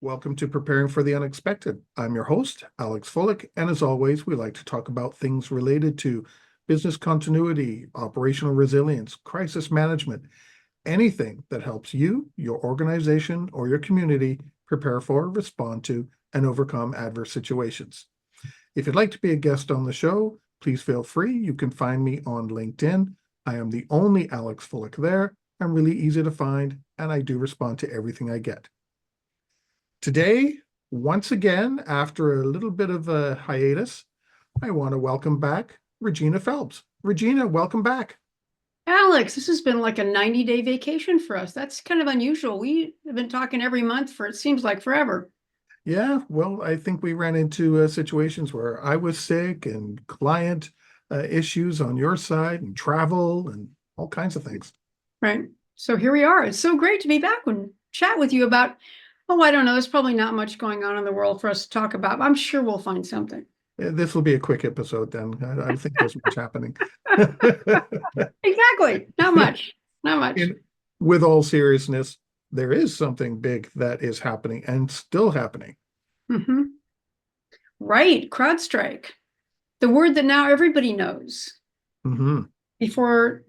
Welcome to Preparing for the Unexpected. I'm your host, Alex Fullick, and as always, we like to talk about things related to business continuity, operational resilience, crisis management, anything that helps you, your organization, or your community prepare for, respond to, and overcome adverse situations. If you'd like to be a guest on the show, please feel free. You can find me on LinkedIn. I am the only Alex Fullick there. I'm really easy to find, and I do respond to everything I get. Today, once again, after a little bit of a hiatus, I want to welcome back Regina Phelps. Regina, welcome back. Alex, this has been like a 90-day vacation for us. That's kind of unusual. We have been talking every month for it seems like forever. Yeah, well, I think we ran into situations where I was sick and client issues on your side and travel and all kinds of things. Right. So here we are. It's so great to be back and chat with you about, I don't know, there's probably not much going on in the world for us to talk about. I'm sure we'll find something. This will be a quick episode then. I don't think there's much happening. Exactly. Not much. Not much. And with all seriousness, there is something big that is happening and still happening. Mm-hmm. Right. CrowdStrike. The word that now everybody knows. Mm-hmm. Before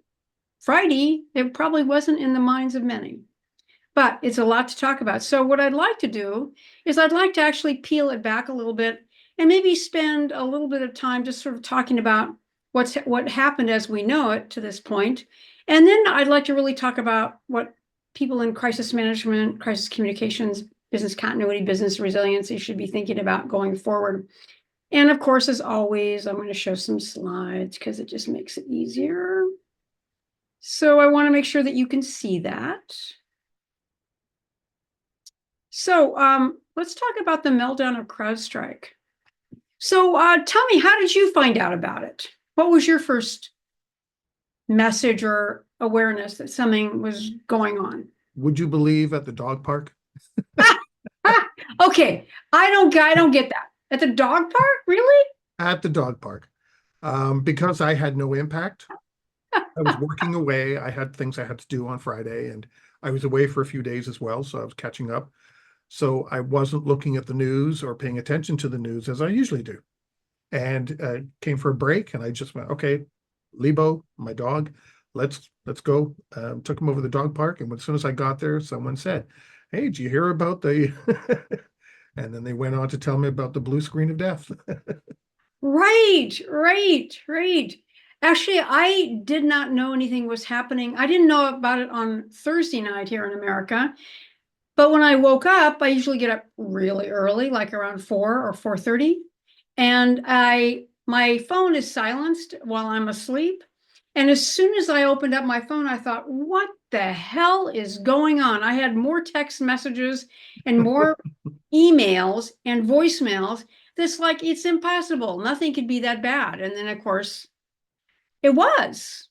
Friday, it probably wasn't in the minds of many. But it's a lot to talk about. So what I'd like to do is I'd like to actually peel it back a little bit and maybe spend a little bit of time just sort of talking about what happened as we know it to this point. And then I'd like to really talk about what people in crisis management, crisis communications, business continuity, business resiliency should be thinking about going forward. And of course, as always, I'm going to show some slides because it just makes it easier. So I want to make sure that you can see that. So let's talk about the meltdown of CrowdStrike. So tell me, how did you find out about it? What was your first message or awareness that something was going on? Would you believe at the dog park? Okay, I don't get that. At the dog park, really? At the dog park. Because I had no impact. I was working away. I had things I had to do on Friday, and I was away for a few days as well, so I was catching up. So I wasn't looking at the news or paying attention to the news as I usually do. And came for a break, and I just went, okay, Lebo, my dog, let's go. Took him over the dog park, and as soon as I got there, someone said, "Hey, did you hear about the?" And then they went on to tell me about the blue screen of death. Right. Actually, I did not know anything was happening. I didn't know about it on Thursday night here in America. But when I woke up, I usually get up really early, like around 4 or 4:30. And my phone is silenced while I'm asleep. And as soon as I opened up my phone, I thought, what the hell is going on? I had more text messages and more emails and voicemails. That's like, it's impossible. Nothing could be that bad. And then, of course, it was.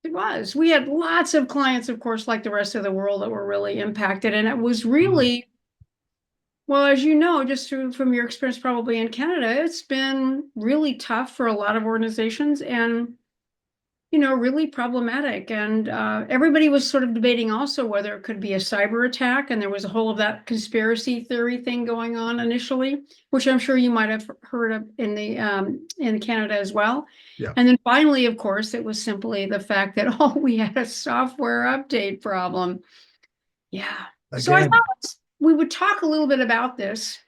It was. We had lots of clients, of course, like the rest of the world, that were really impacted. And it was really, well, as you know, just from your experience probably in Canada, it's been really tough for a lot of organizations and, really problematic. And everybody was sort of debating also whether it could be a cyber attack. And there was a whole of that conspiracy theory thing going on initially, which I'm sure you might have heard of in Canada as well. Yeah. And then finally, of course, it was simply the fact that, we had a software update problem. Yeah. So I Again. thought we would talk a little bit about this.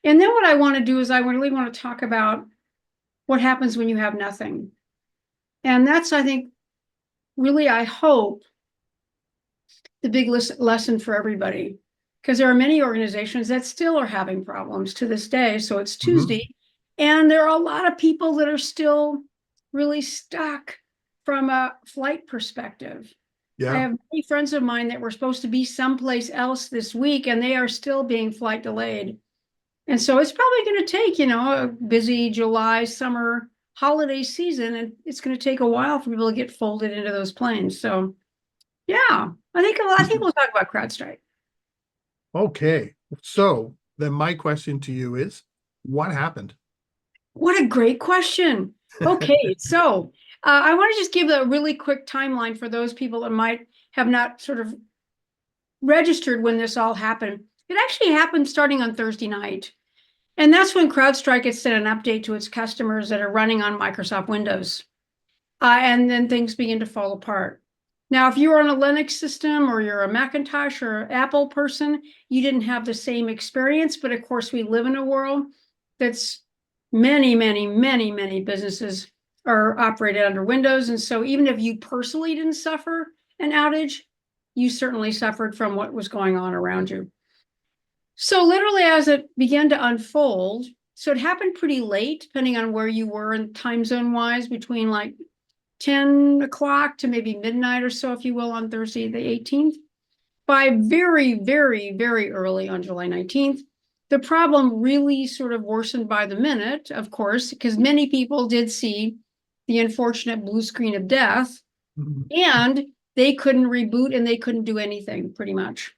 And then what I want to do is I really want to talk about what happens when you have nothing. And that's, I think, really, I hope, the big lesson for everybody, because there are many organizations that still are having problems to this day. So it's Tuesday, and there are a lot of people that are still really stuck from a flight perspective. Yeah. I have many friends of mine that were supposed to be someplace else this week, and they are still being flight delayed. And so it's probably going to take, a busy July, summer, holiday season, and it's going to take a while for people to get folded into those planes. So, yeah, I think we'll talk about CrowdStrike. Okay. So then my question to you is, what happened? What a great question. Okay, so I want to just give a really quick timeline for those people that might have not sort of registered when this all happened. It actually happened starting on Thursday night. And that's when CrowdStrike had sent an update to its customers that are running on Microsoft Windows. And then things begin to fall apart. Now, if you're on a Linux system or you're a Macintosh or Apple person, you didn't have the same experience. But of course, we live in a world that's many, many, many, many businesses are operated under Windows. And so even if you personally didn't suffer an outage, you certainly suffered from what was going on around you. So literally as it began to unfold, so it happened pretty late, depending on where you were in time zone wise, between like 10 o'clock to maybe midnight or so, if you will, on Thursday, the 18th. By very, very, very early on July 19th, the problem really sort of worsened by the minute, of course, because many people did see the unfortunate blue screen of death, and they couldn't reboot and they couldn't do anything pretty much.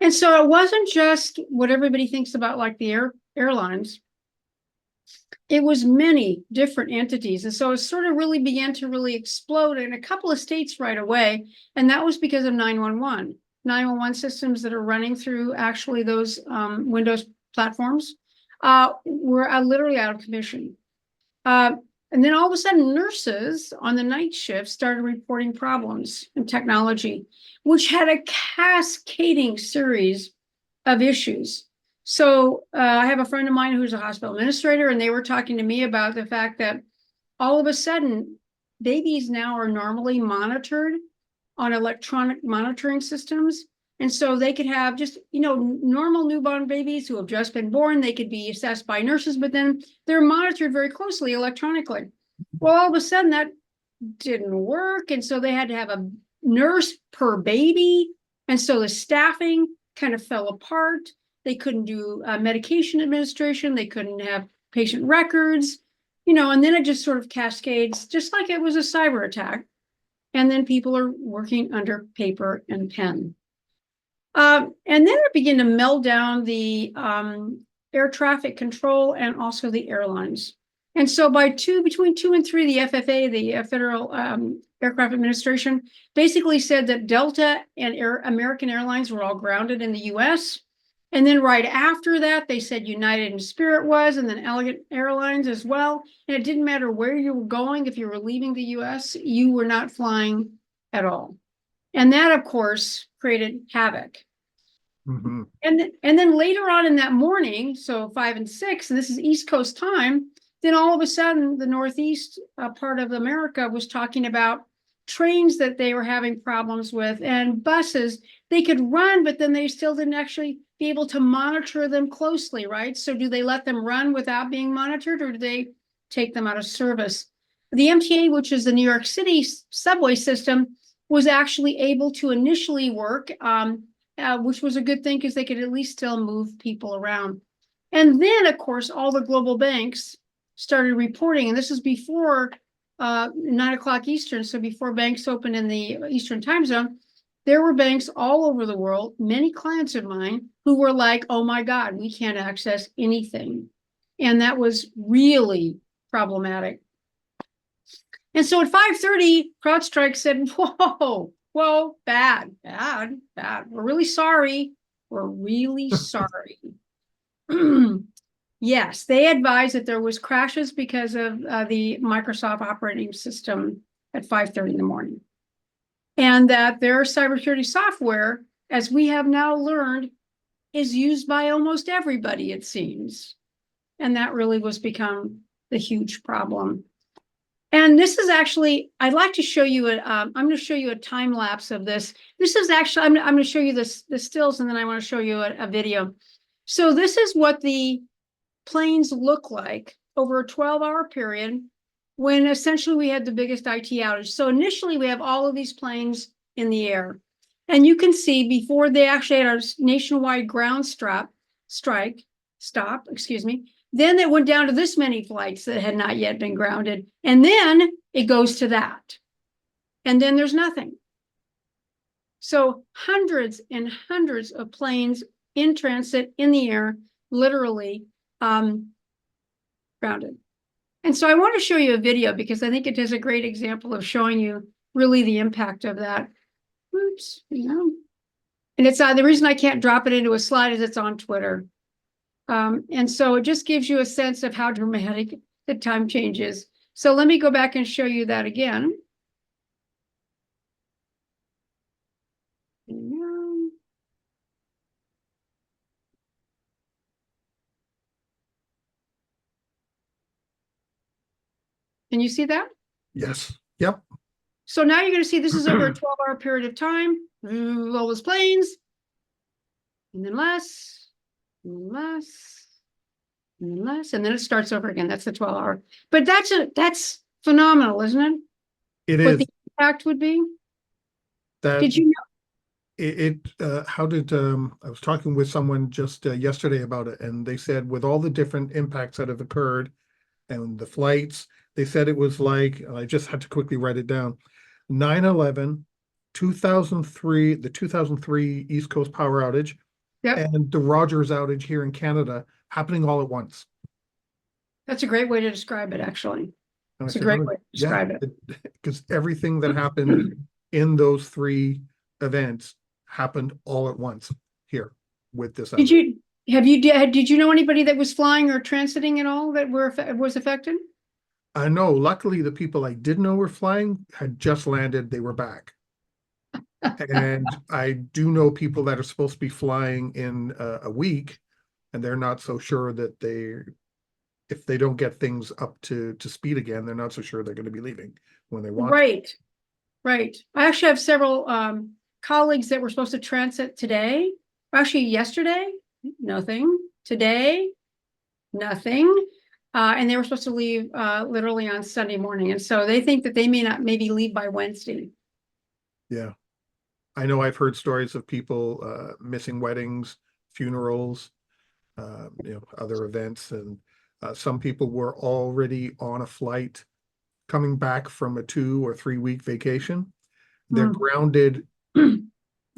And so it wasn't just what everybody thinks about like the airlines. It was many different entities. And so it sort of really began to really explode in a couple of states right away. And that was because of 911. 911 systems that are running through actually those Windows platforms were literally out of commission. And then all of a sudden, nurses on the night shift started reporting problems in technology, which had a cascading series of issues. So I have a friend of mine who's a hospital administrator, and they were talking to me about the fact that all of a sudden, babies now are normally monitored on electronic monitoring systems. And so they could have just, normal newborn babies who have just been born, they could be assessed by nurses, but then they're monitored very closely electronically. Well, all of a sudden that didn't work. And so they had to have a nurse per baby. And so the staffing kind of fell apart. They couldn't do medication administration. They couldn't have patient records, and then it just sort of cascades, just like it was a cyber attack. And then people are working under paper and pen. And then it began to meld down the air traffic control and also the airlines. And so between 2 and 3, the FFA, the Federal Aircraft Administration, basically said that Delta and American Airlines were all grounded in the US. And then right after that, they said United and Spirit was, and then Elegant Airlines as well. And it didn't matter where you were going. If you were leaving the US, you were not flying at all. And that, of course, created havoc. Mm-hmm. And then later on in that morning, so 5 and 6, and this is East Coast time, then all of a sudden the Northeast part of America was talking about trains that they were having problems with and buses. They could run, but then they still didn't actually be able to monitor them closely, right? So do they let them run without being monitored, or do they take them out of service? The MTA, which is the New York City subway system, was actually able to initially work, which was a good thing because they could at least still move people around. And then, of course, all the global banks started reporting, and this is before 9 o'clock Eastern, so before banks opened in the Eastern time zone. There were banks all over the world, many clients of mine, who were like, oh my God, we can't access anything. And that was really problematic. And so at 5:30, CrowdStrike said, whoa, bad. We're really sorry. We're really sorry. Yes, they advised that there was crashes because of the Microsoft operating system at 5:30 in the morning. And that their cybersecurity software, as we have now learned, is used by almost everybody, it seems. And that really was become the huge problem. And this is actually, I'd like to show you, I'm going to show you a time lapse of this. This is actually, I'm going to show you the stills, and then I want to show you a video. So this is what the planes look like over a 12-hour period when essentially we had the biggest IT outage. So initially we have all of these planes in the air. And you can see before they actually had our nationwide ground stop, then it went down to this many flights that had not yet been grounded. And then it goes to that. And then there's nothing. So hundreds and hundreds of planes in transit in the air, literally grounded. And so I want to show you a video because I think it is a great example of showing you really the impact of that. Oops, And it's the reason I can't drop it into a slide is it's on Twitter. And so it just gives you a sense of how dramatic the time change is. So let me go back and show you that again. Can you see that? Yes. Yep. So now you're going to see this is over a 12-hour period of time. All those planes, and then less, and less, and then less, and then it starts over again. That's the 12-hour. But that's phenomenal, isn't it? It What is. the impact would be? That Did you know? how did I was talking with someone just yesterday about it, and they said with all the different impacts that have occurred and the flights, they said it was like, and I just had to quickly write it down, 9/11, 2003, the 2003 East Coast power outage, Yep, and the Rogers outage here in Canada happening all at once. that's a great way to describe it, actually. And I It's a said, great oh, way to yeah, describe it. because everything that happened in those three events happened all at once here with this Did outage. did you know anybody that was flying or transiting at all that was affected? I know, luckily, the people I did know were flying had just landed, they were back. And I do know people that are supposed to be flying in a week, and they're not so sure that if they don't get things up to speed again, they're not so sure they're going to be leaving when they want to. Right, right. I actually have several colleagues that were supposed to transit today. Actually, yesterday, nothing. Today, nothing. And they were supposed to leave literally on Sunday morning. And so they think that they may not maybe leave by Wednesday. Yeah. I know I've heard stories of people missing weddings, funerals, other events, and some people were already on a flight coming back from a 2 or 3 week vacation. They're grounded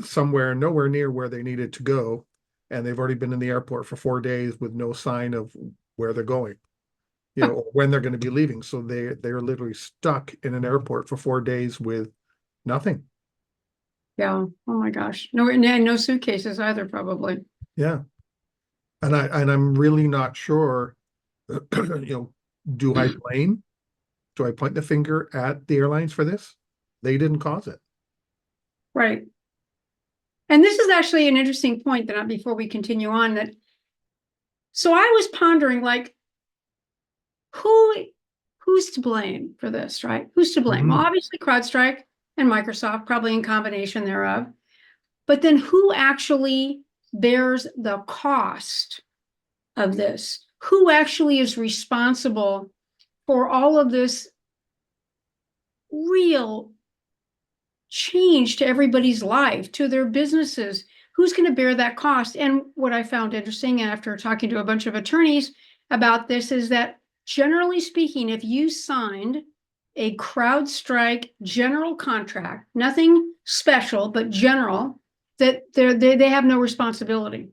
somewhere, nowhere near where they needed to go, and they've already been in the airport for 4 days with no sign of where they're going, or when they're going to be leaving. So they're literally stuck in an airport for 4 days with nothing. Yeah. Oh my gosh. No suitcases either, probably. Yeah. And I'm really not sure, do I blame? Do I point the finger at the airlines for this? They didn't cause it. Right. And this is actually an interesting point that before we continue on that. So I was pondering, like, who's to blame for this, right? Who's to blame? Well, obviously CrowdStrike and Microsoft, probably in combination thereof. But then who actually bears the cost of this? Who actually is responsible for all of this real change to everybody's life, to their businesses? Who's going to bear that cost? And what I found interesting after talking to a bunch of attorneys about this is that generally speaking, if you signed a CrowdStrike general contract, nothing special, but general, that they have no responsibility.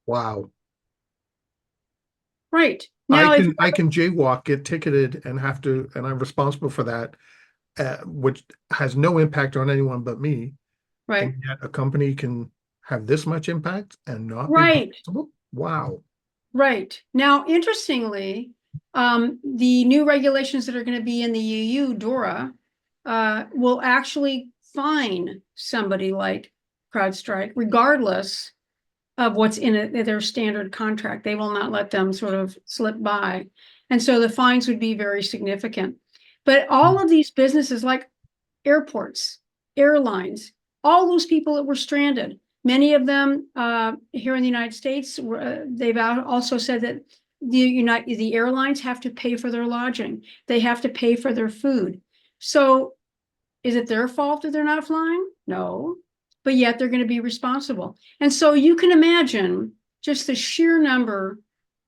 Wow. Right. Now, I can jaywalk, get ticketed, and I'm responsible for that, which has no impact on anyone but me. right, And yet a company can have this much impact and not be right, responsible. Wow. right. Now, interestingly, the new regulations that are going to be in the EU, DORA, will actually fine somebody like CrowdStrike, regardless of what's in their standard contract. They will not let them sort of slip by. And so the fines would be very significant. But all of these businesses like airports, airlines, all those people that were stranded, many of them here in the United States, they've also said that the airlines have to pay for their lodging. They have to pay for their food. So is it their fault that they're not flying? No, but yet they're going to be responsible. And so you can imagine just the sheer number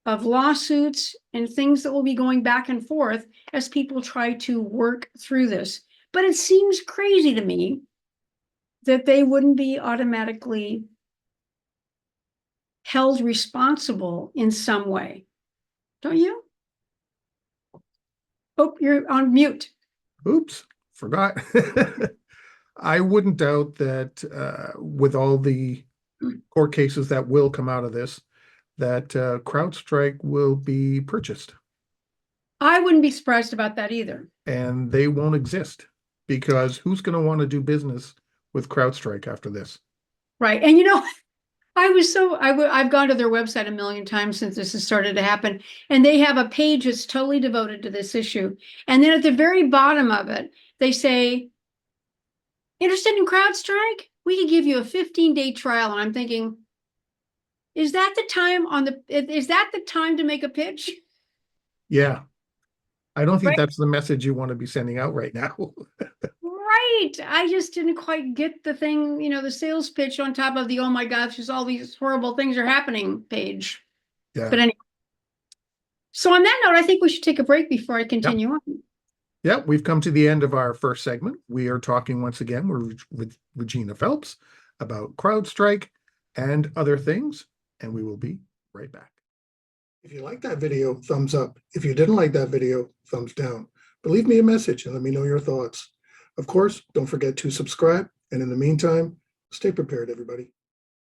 of lawsuits and things that will be going back and forth as people try to work through this. But it seems crazy to me that they wouldn't be automatically held responsible in some way. Don't you? Oh, you're on mute. Oops, forgot. I wouldn't doubt that with all the court cases that will come out of this, that CrowdStrike will be purchased I wouldn't be surprised about that either. and they won't exist because who's going to want to do business with CrowdStrike after this? Right. And you know, I've gone to their website a million times since this has started to happen, and they have a page that's totally devoted to this issue. And then at the very bottom of it, they say, interested in CrowdStrike? We can give you a 15-day trial. And I'm thinking, is that the time to make a pitch? Yeah, I don't think Right. that's the message you want to be sending out right now. Right. I just didn't quite get the thing, the sales pitch on top of the, oh my gosh, just all these horrible things are happening page. Yeah. But anyway, so on that note, I think we should take a break before I continue on. Yep, we've come to the end of our first segment. We are talking once again with Regina Phelps about CrowdStrike and other things, and we will be right back. If you like that video, thumbs up. If you didn't like that video, thumbs down. But leave me a message and let me know your thoughts. Of course, don't forget to subscribe. And in the meantime, stay prepared, everybody.